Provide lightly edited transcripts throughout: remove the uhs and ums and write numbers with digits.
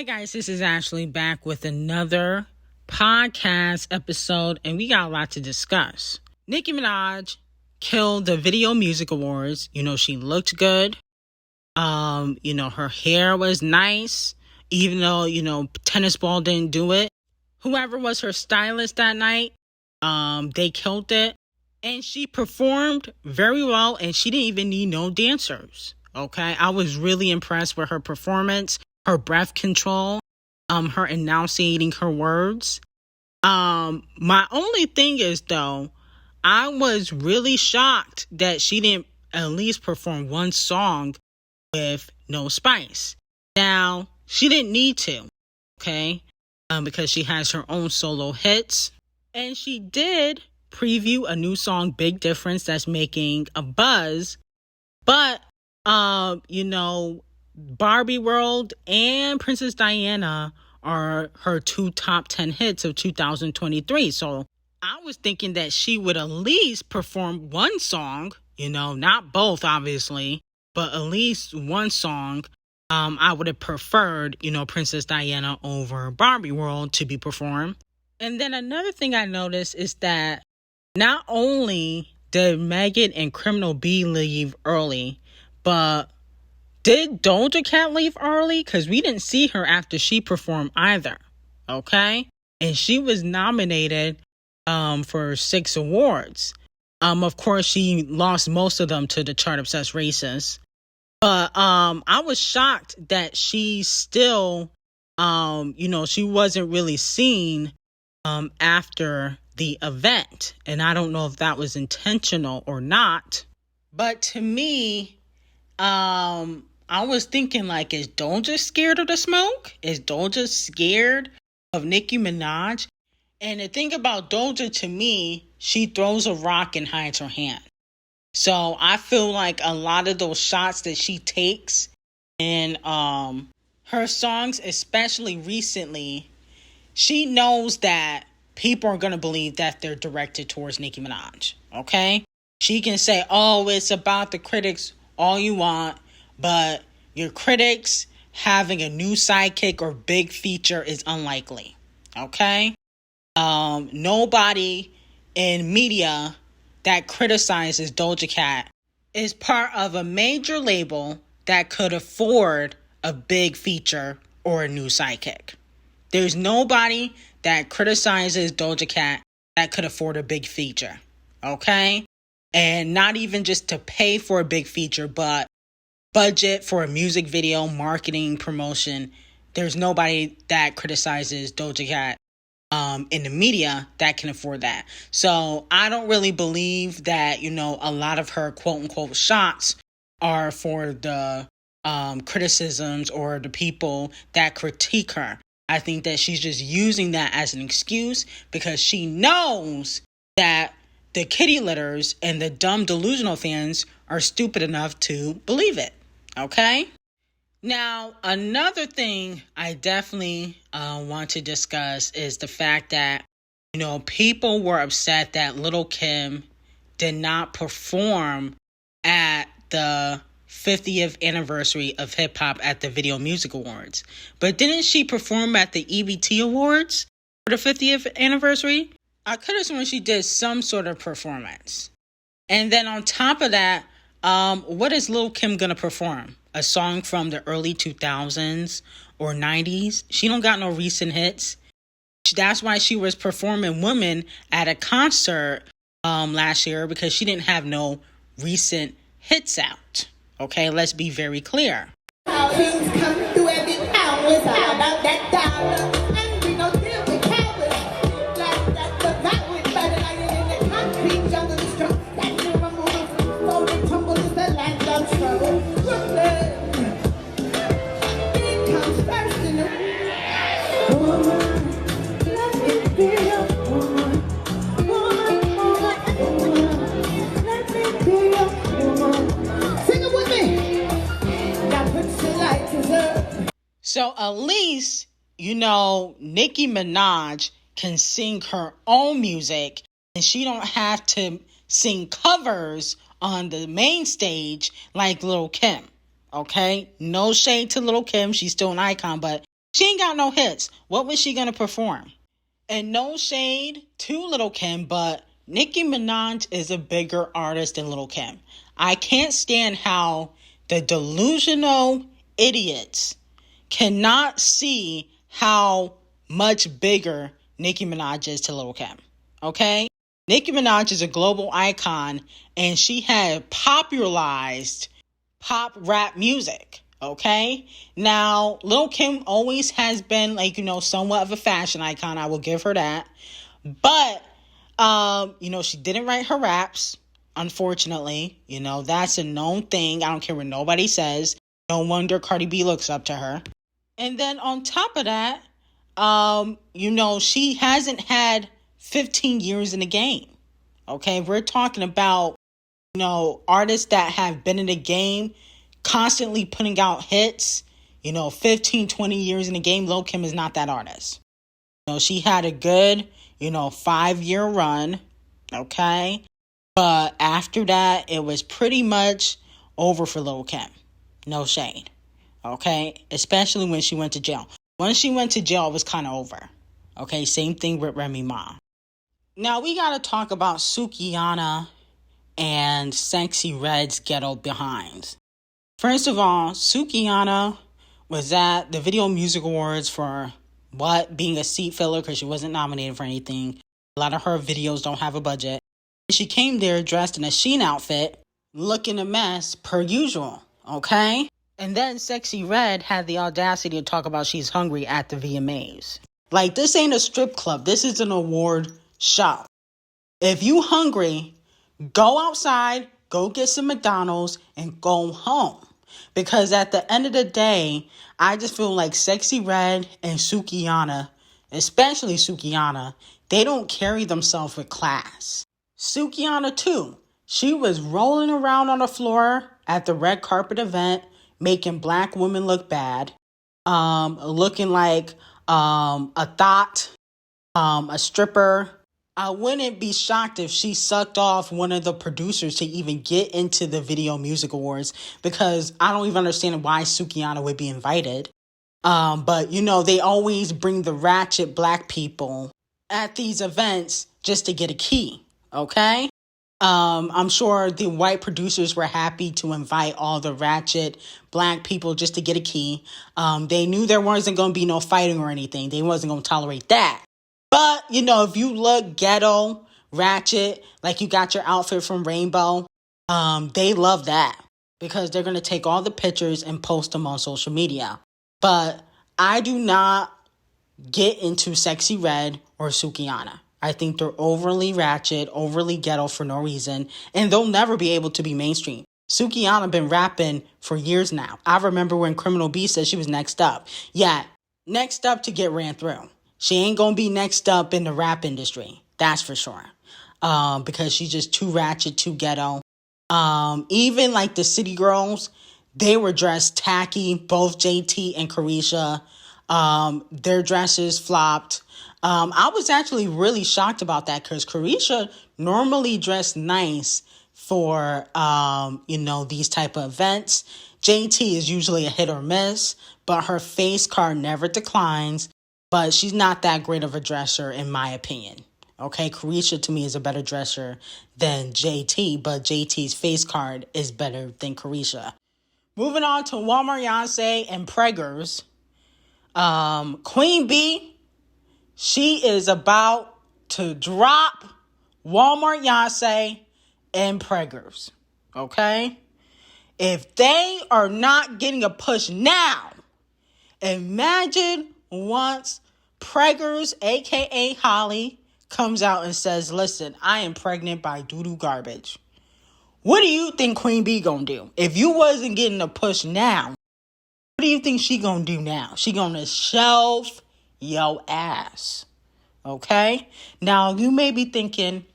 Guys, this is Ashley back with another podcast episode, and we got a lot to discuss. Nicki Minaj killed the Video Music Awards. She looked good. Her hair was nice, even though, tennis ball didn't do it. Whoever was her stylist that night, they killed it. And she performed very well, and she didn't even need no dancers. Okay, I was really impressed with her performance, her breath control, her enunciating her words. My only thing is, though, I was really shocked that she didn't at least perform one song with no spice. Now, she didn't need to, okay, because she has her own solo hits. And she did preview a new song, Big Difference, that's making a buzz. But, Barbie World and Princess Diana are her two top 10 hits of 2023. So I was thinking that she would at least perform one song, not both, obviously, but at least one song. I would have preferred, Princess Diana over Barbie World to be performed. And then another thing I noticed is that not only did Megan and Criminal B leave early, but did Doja Cat leave early? Because we didn't see her after she performed either, okay? And she was nominated for 6 awards. Of course, she lost most of them to the chart-obsessed racists. But I was shocked that she still, she wasn't really seen after the event. And I don't know if that was intentional or not. But to me, I was thinking, is Doja scared of the smoke? Is Doja scared of Nicki Minaj? And the thing about Doja, to me, she throws a rock and hides her hand. So I feel like a lot of those shots that she takes in her songs, especially recently, she knows that people are going to believe that they're directed towards Nicki Minaj, okay? She can say, oh, it's about the critics all you want, but your critics having a new sidekick or big feature is unlikely, okay? Nobody in media that criticizes Doja Cat is part of a major label that could afford a big feature or a new sidekick. There's nobody that criticizes Doja Cat that could afford a big feature, okay? And not even just to pay for a big feature, but budget for a music video, marketing, promotion. There's nobody that criticizes Doja Cat in the media that can afford that. So I don't really believe that, a lot of her quote unquote shots are for the criticisms or the people that critique her. I think that she's just using that as an excuse because she knows that the kitty litters and the dumb delusional fans are stupid enough to believe it. Okay? Now, another thing I definitely want to discuss is the fact that, people were upset that Lil' Kim did not perform at the 50th anniversary of hip hop at the Video Music Awards. But didn't she perform at the EBT Awards for the 50th anniversary? I could have sworn she did some sort of performance. And then on top of that, what is Lil' Kim gonna perform? A song from the early 2000s or 90s? She don't got no recent hits. That's why she was performing Women at a concert last year, because she didn't have no recent hits out. Okay, let's be very clear. Kings come through every town. It's all about that dollar. And we don't deal with cowards. Like that's the violent, but lying in the concrete jungle is strong. That's the removal. Fold and tumble is the land of trouble. Brooklyn. It comes first in the woman. Let me be your woman. Woman. Let me be your woman. Sing it with me. So at least, Nicki Minaj can sing her own music and she don't have to sing covers on the main stage like Lil' Kim. Okay? No shade to Lil' Kim. She's still an icon, but She ain't got no hits. What was she gonna perform? And no shade to Lil' Kim, but Nicki Minaj is a bigger artist than Lil' Kim. I can't stand how the delusional idiots cannot see how much bigger Nicki Minaj is to Lil' Kim. Okay? Nicki Minaj is a global icon, and she had popularized pop rap music. Okay? Now, Lil' Kim always has been, like, somewhat of a fashion icon. I will give her that. But, she didn't write her raps, unfortunately. That's a known thing. I don't care what nobody says. No wonder Cardi B looks up to her. And then on top of that, she hasn't had 15 years in the game. Okay? We're talking about, artists that have been in the game constantly putting out hits, 15, 20 years in the game. Lil' Kim is not that artist. She had a good, 5-year run, okay? But after that, it was pretty much over for Lil' Kim. No shade, okay? Especially when she went to jail. Once she went to jail, it was kind of over, okay? Same thing with Remy Ma. Now, we got to talk about Ckiminaj and Sexyy Red's Ghetto Behinds. First of all, Ckiminaj was at the Video Music Awards for being a seat filler because she wasn't nominated for anything. A lot of her videos don't have a budget. She came there dressed in a Shein outfit, looking a mess per usual, okay? And then Sexyy Red had the audacity to talk about she's hungry at the VMAs. Like, this ain't a strip club. This is an award show. If you hungry, go outside, go get some McDonald's, and go home. Because at the end of the day, I just feel like Sexyy Red and Ckiminaj, especially Ckiminaj, they don't carry themselves with class. Ckiminaj too. She was rolling around on the floor at the red carpet event, making black women look bad, looking like a thought, a stripper. I wouldn't be shocked if she sucked off one of the producers to even get into the Video Music Awards, because I don't even understand why Ckiminaj would be invited. But, they always bring the ratchet black people at these events just to get a key, okay? I'm sure the white producers were happy to invite all the ratchet black people just to get a key. They knew there wasn't going to be no fighting or anything. They wasn't going to tolerate that. But, if you look ghetto, ratchet, like you got your outfit from Rainbow, they love that because they're going to take all the pictures and post them on social media. But I do not get into Sexyy Red or Ckiminaj. I think they're overly ratchet, overly ghetto for no reason, and they'll never be able to be mainstream. Ckiminaj been rapping for years now. I remember when Criminal B said she was next up. Yeah, next up to get ran through. She ain't gonna be next up in the rap industry. That's for sure. Because she's just too ratchet, too ghetto. Even like the City Girls, they were dressed tacky, both JT and Carisha. Their dresses flopped. I was actually really shocked about that because Carisha normally dressed nice for, these type of events. JT is usually a hit or miss, but her face card never declines. But she's not that great of a dresser, in my opinion. Okay, Carisha to me is a better dresser than JT, but JT's face card is better than Carisha. Moving on to Walmart Yonsei and Preggers. Queen B, she is about to drop Walmart Yonsei and Preggers. Okay? If they are not getting a push now, imagine once Preggers, aka Holly, comes out and says, listen, I am pregnant by doo-doo garbage. What do you think Queen B gonna do? If you wasn't getting a push now, what do you think she gonna do now? She gonna shelve your ass. Okay? Now, you may be thinking,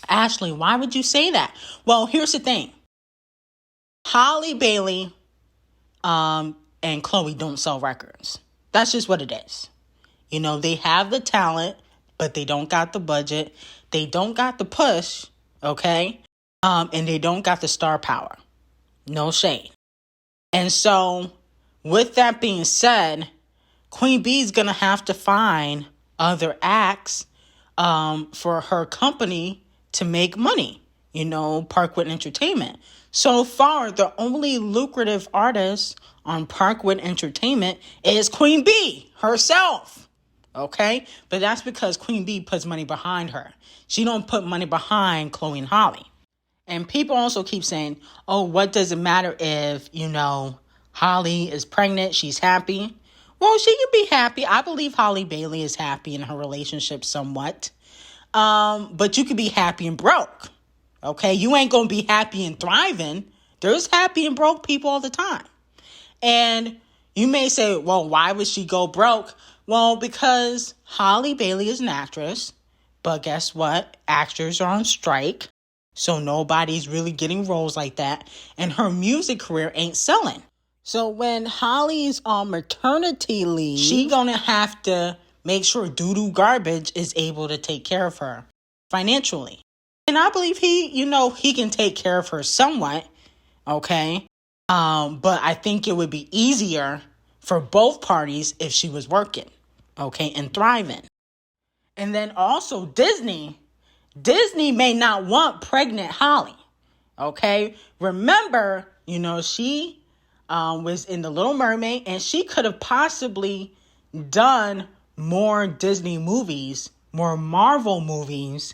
Ashley, why would you say that? Well, here's the thing. Holly Bailey and Chloe don't sell records. That's just what it is. They have the talent, but they don't got the budget. They don't got the push, okay? And they don't got the star power. No shade. And so, with that being said, Queen B is going to have to find other acts for her company to make money, Parkwood Entertainment. So far, the only lucrative artist on Parkwood Entertainment is Queen B herself. Okay? But that's because Queen B puts money behind her. She don't put money behind Chloe and Halle. And people also keep saying, oh, what does it matter if, Halle is pregnant, she's happy? Well, she can be happy. I believe Halle Bailey is happy in her relationship somewhat. But you could be happy and broke. Okay? You ain't going to be happy and thriving. There's happy and broke people all the time. And you may say, well, why would she go broke? Well, because Halle Bailey is an actress. But guess what? Actors are on strike. So nobody's really getting roles like that. And her music career ain't selling. So when Holly's on maternity leave, she gonna have to make sure Doo Garbage is able to take care of her financially. And I believe he can take care of her somewhat, okay? But I think it would be easier for both parties if she was working, okay, and thriving. And then also Disney may not want pregnant Halle, okay? Remember, she was in The Little Mermaid, and she could have possibly done more Disney movies, more Marvel movies,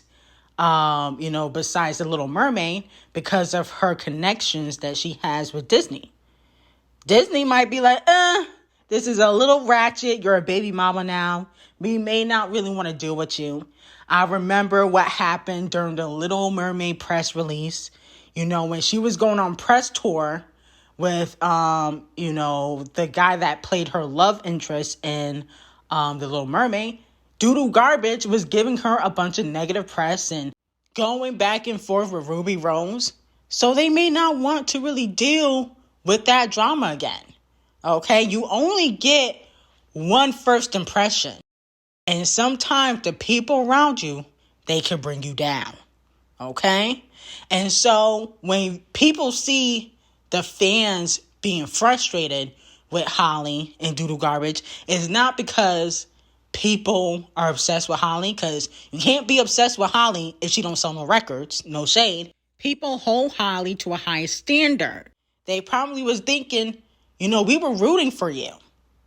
besides The Little Mermaid, because of her connections that she has with Disney. Disney might be like, this is a little ratchet. You're a baby mama now. We may not really want to deal with you. I remember what happened during the Little Mermaid press release. When she was going on press tour with, the guy that played her love interest in The Little Mermaid, Doo Garbage was giving her a bunch of negative press and going back and forth with Ruby Rose. So they may not want to really deal with that drama again. Okay? You only get one first impression. And sometimes the people around you, they can bring you down. Okay? And so when people see the fans being frustrated with Halle and Doo Garbage, it's not because people are obsessed with Halle, because you can't be obsessed with Halle if she don't sell no records, no shade. People hold Halle to a high standard. They probably was thinking, we were rooting for you.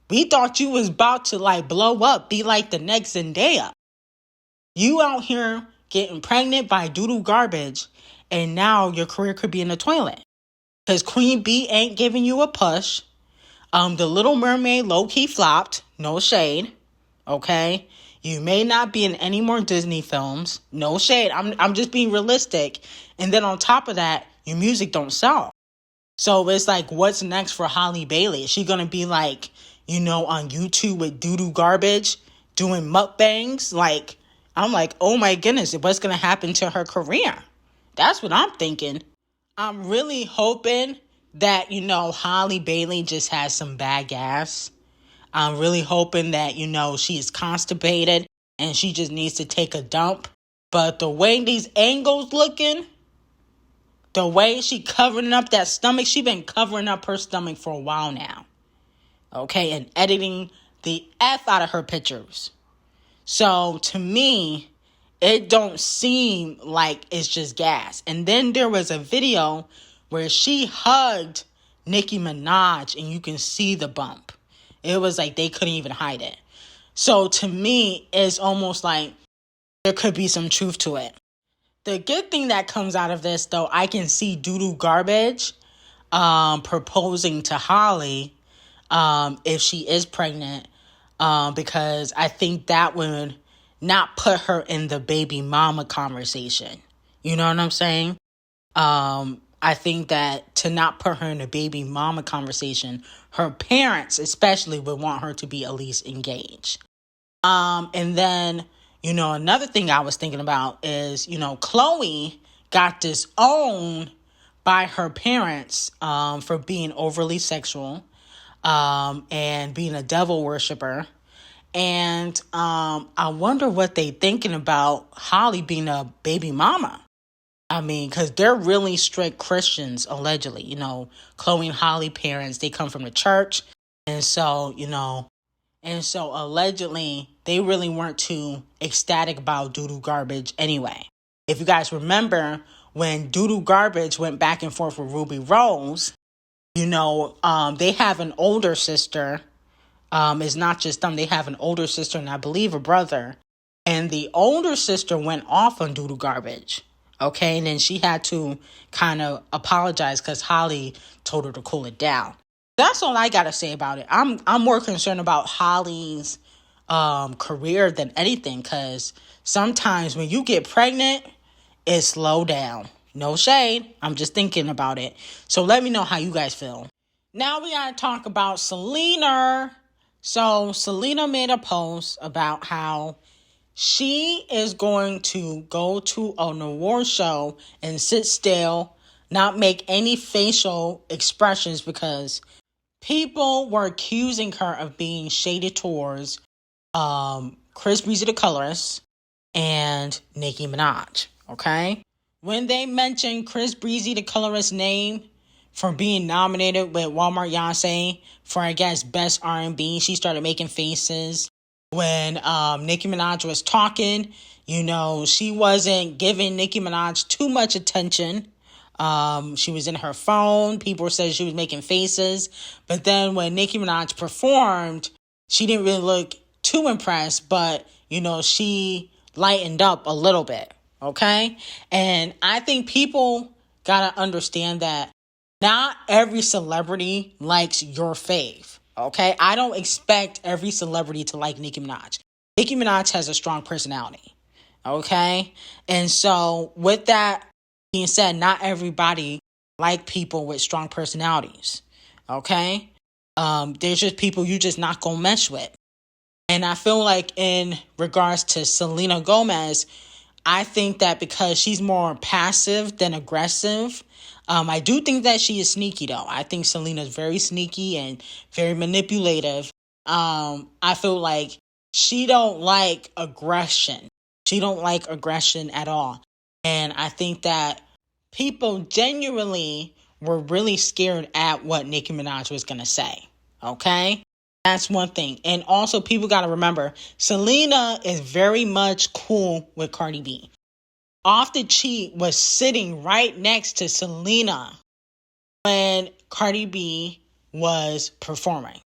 We thought you was about to blow up, be like the next Zendaya. You out here getting pregnant by Doo Garbage, and now your career could be in the toilet. Because Queen B ain't giving you a push. The Little Mermaid low-key flopped, no shade. Okay? You may not be in any more Disney films, no shade. I'm just being realistic. And then on top of that, your music don't sell. So it's what's next for Halle Bailey? Is she gonna be on YouTube with Doo Garbage doing mukbangs? I'm oh my goodness, what's going to happen to her career? That's what I'm thinking. I'm really hoping that, Halle Bailey just has some bad gas. I'm really hoping that, she is constipated and she just needs to take a dump. But the way these angles looking, the way she covering up that stomach, she been covering up her stomach for a while now. Okay, and editing the F out of her pictures. So to me, it don't seem like it's just gas. And then there was a video where she hugged Nicki Minaj and you can see the bump. It was they couldn't even hide it. So to me, it's almost like there could be some truth to it. The good thing that comes out of this, though, I can see Doo Garbage proposing to Halle if she is pregnant, because I think that would not put her in the baby mama conversation. You know what I'm saying? I think that to not put her in the baby mama conversation, her parents especially would want her to be at least engaged. And then, another thing I was thinking about is, Chloe got disowned by her parents for being overly sexual. And being a devil worshiper. And I wonder what they thinking about Halle being a baby mama. Because they're really strict Christians, allegedly. Chloe and Halle parents, they come from the church. And so, And so allegedly, they really weren't too ecstatic about Doo Doo Garbage anyway. If you guys remember, when Doo Doo Garbage went back and forth with Ruby Rose, they have an older sister. It's not just them. They have an older sister and I believe a brother. And the older sister went off on Doo Doo Garbage. Okay, and then she had to kind of apologize because Holly told her to cool it down. That's all I gotta say about it. I'm more concerned about Holly's career than anything, because sometimes when you get pregnant, it slow down. No shade. I'm just thinking about it. So let me know how you guys feel. Now we gotta talk about Séłënërr. So Selena made a post about how she is going to go to an award show and sit still, not make any facial expressions, because people were accusing her of being shady towards Chris Breezy the Colorist and Nickiminaj. Okay? When they mentioned Chris Breezy the Colorist's name for being nominated with Walmart Yonsei for, I guess, Best R&B, she started making faces. When Nicki Minaj was talking, she wasn't giving Nicki Minaj too much attention. She was in her phone. People said she was making faces. But then when Nicki Minaj performed, she didn't really look too impressed, but, she lightened up a little bit, okay? And I think people gotta understand that not every celebrity likes your fave. Okay, I don't expect every celebrity to like Nicki Minaj. Nicki Minaj has a strong personality. Okay, and so with that being said, not everybody like people with strong personalities. Okay, there's just people you just not gonna mess with. And I feel like in regards to Selena Gomez, I think that because she's more passive than aggressive, I do think that she is sneaky, though. I think Selena's very sneaky and very manipulative. I feel like she don't like aggression. She don't like aggression at all. And I think that people genuinely were really scared at what Nicki Minaj was going to say. Okay? That's one thing. And also, people got to remember, Selena is very much cool with Cardi B. Off the Cheat was sitting right next to Selena when Cardi B was performing.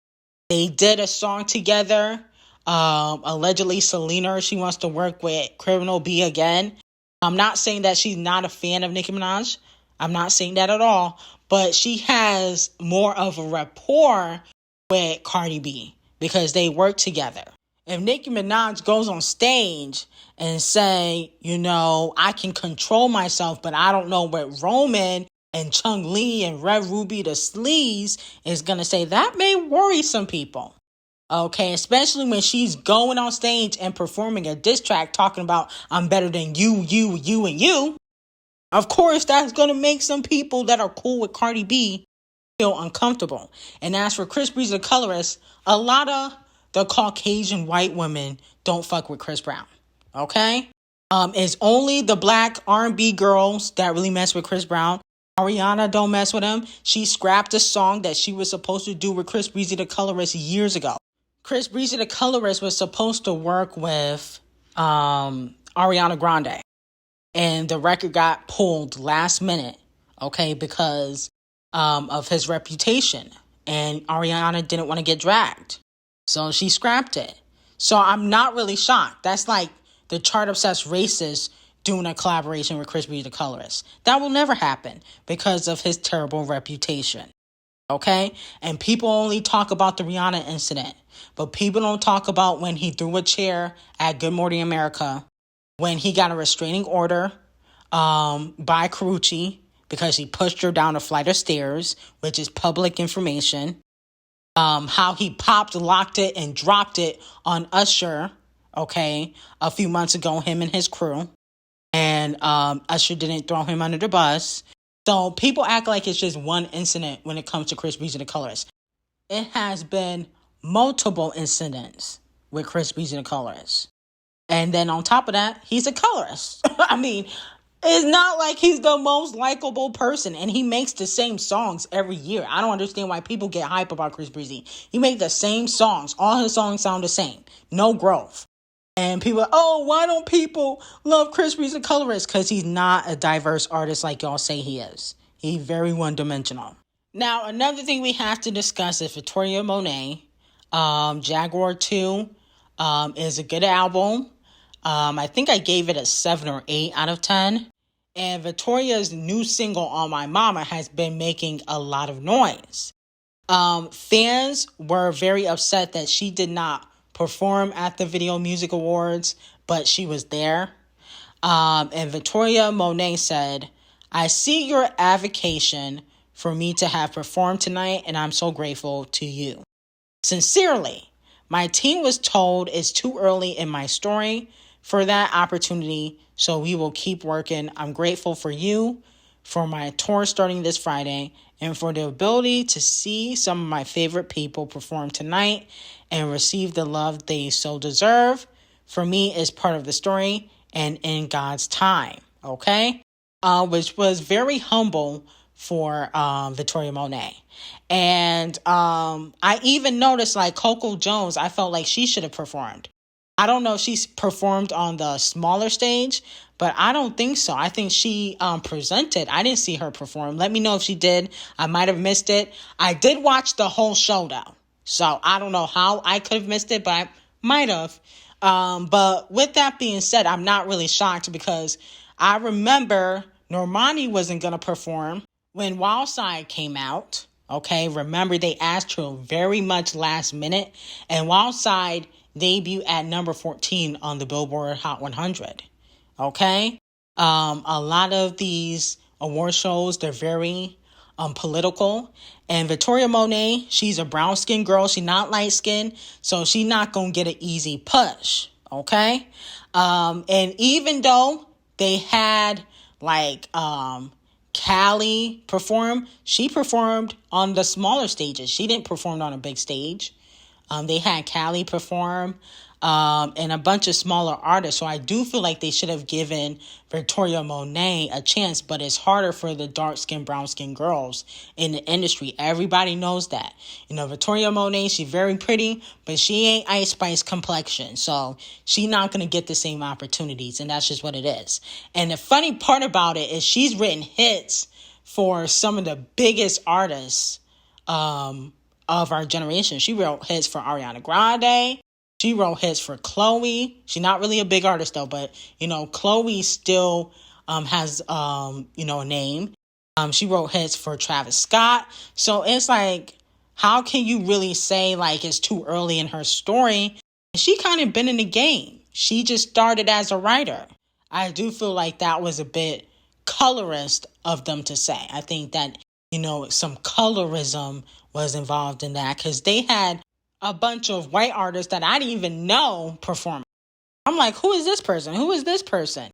They did a song together. Allegedly, Séłënërr, she wants to work with Criminal B again. I'm not saying that she's not a fan of Nicki Minaj. I'm not saying that at all. But she has more of a rapport with Cardi B because they work together. If Nicki Minaj goes on stage and say, I can control myself, but I don't know what Roman and Chung Lee and Red Ruby the Sleaze is going to say, that may worry some people. Okay, especially when she's going on stage and performing a diss track talking about, I'm better than you, and you. Of course, that's going to make some people that are cool with Cardi B feel uncomfortable. And as for Chris Breezy the Colorist, a lot of the Caucasian white women don't fuck with Chris Brown. Okay? It's only the black R&B girls that really mess with Chris Brown. Ariana don't mess with him. She scrapped a song that she was supposed to do with Chris Breezy the Colorist years ago. Chris Breezy the Colorist was supposed to work with Ariana Grande. And the record got pulled last minute, okay, because of his reputation. And Ariana didn't want to get dragged. So she scrapped it. So I'm not really shocked. That's like the chart-obsessed racist doing a collaboration with Chris Breezy the Colorist. That will never happen because of his terrible reputation. Okay? And people only talk about the Rihanna incident. But people don't talk about when he threw a chair at Good Morning America, when he got a restraining order by Carucci because he pushed her down a flight of stairs, which is public information. How he popped, locked it, and dropped it on Usher, okay, a few months ago, him and his crew. And Usher didn't throw him under the bus. So people act like it's just one incident when it comes to Chris Breezy the Colorist. It has been multiple incidents with Chris Breezy the Colorist. And then on top of that, he's a colorist. I mean, It's not like he's the most likable person, and he makes the same songs every year. I don't understand why people get hype about Chris Breezy. He makes the same songs. All his songs sound the same. No growth. And people are, oh, why don't people love Chris Breezy colorist? Because he's not a diverse artist like y'all say he is. He's very one-dimensional. Now, another thing we have to discuss is Victoria Monet. Jaguar 2 is a good album. I think I gave it a 7 or 8 out of 10. And Victoria's new single, On My Mama, has been making a lot of noise. Fans were very upset that she did not perform at the Video Music Awards, but she was there. And Victoria Monet said, I see your advocation for me to have performed tonight, and I'm so grateful to you. Sincerely, my team was told it's too early in my story for that opportunity, so we will keep working. I'm grateful for you, for my tour starting this Friday, and for the ability to see some of my favorite people perform tonight and receive the love they so deserve. For me, it's part of the story and in God's time, okay? Which was very humble for Victoria Monet. And I even noticed, like, Coco Jones, I felt like she should have performed. I don't know if she's performed on the smaller stage, but I don't think so. I think she presented. I didn't see her perform. Let me know if she did. I might have missed it. I did watch the whole show, though. So I don't know how I could have missed it, but I might have. But with that being said, I'm not really shocked because I remember Normani wasn't going to perform when Wild Side came out. Okay, remember they asked her very much last minute, and Wild Side debuted at number 14 on the Billboard Hot 100. Okay, a lot of these award shows, they're very political, and Victoria Monet, she's a brown skinned girl, she's not light skinned, so she's not gonna get an easy push. Okay, and even though they had like Callie perform, she performed on the smaller stages. She didn't perform on a big stage. They had Callie perform and a bunch of smaller artists. So I do feel like they should have given Victoria Monet a chance, but it's harder for the dark-skinned, brown-skinned girls in the industry. Everybody knows that. You know, Victoria Monet, she's very pretty, but she ain't Ice Spice complexion. So she's not going to get the same opportunities, and that's just what it is. And the funny part about it is she's written hits for some of the biggest artists of our generation. She wrote hits for Ariana Grande. She wrote hits for Chloe. She's not really a big artist though, but you know, Chloe still has a name. She wrote hits for Travis Scott. So it's like, how can you really say like it's too early in her story? She kind of been in the game. She just started as a writer. I do feel like that was a bit colorist of them to say. I think that, some colorism was involved in that because they had a bunch of white artists that I didn't even know performing. I'm like, who is this person? Who is this person?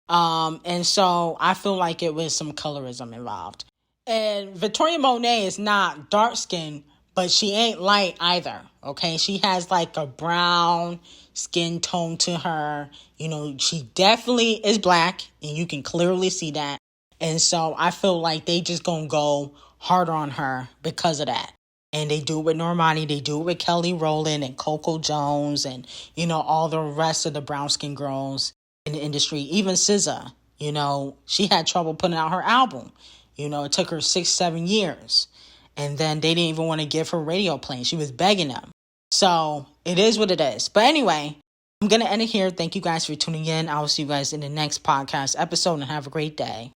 And so I feel like it was some colorism involved. And Victoria Monet is not dark skinned, but she ain't light either. Okay. She has like a brown skin tone to her. She definitely is black and you can clearly see that. And so I feel like they just gonna go harder on her because of that. And they do it with Normani, they do it with Kelly Rowland and Coco Jones and, all the rest of the brown skin girls in the industry. Even SZA, she had trouble putting out her album. It took her 6-7 years. And then they didn't even want to give her radio play. She was begging them. So it is what it is. But anyway, I'm going to end it here. Thank you guys for tuning in. I will see you guys in the next podcast episode and have a great day.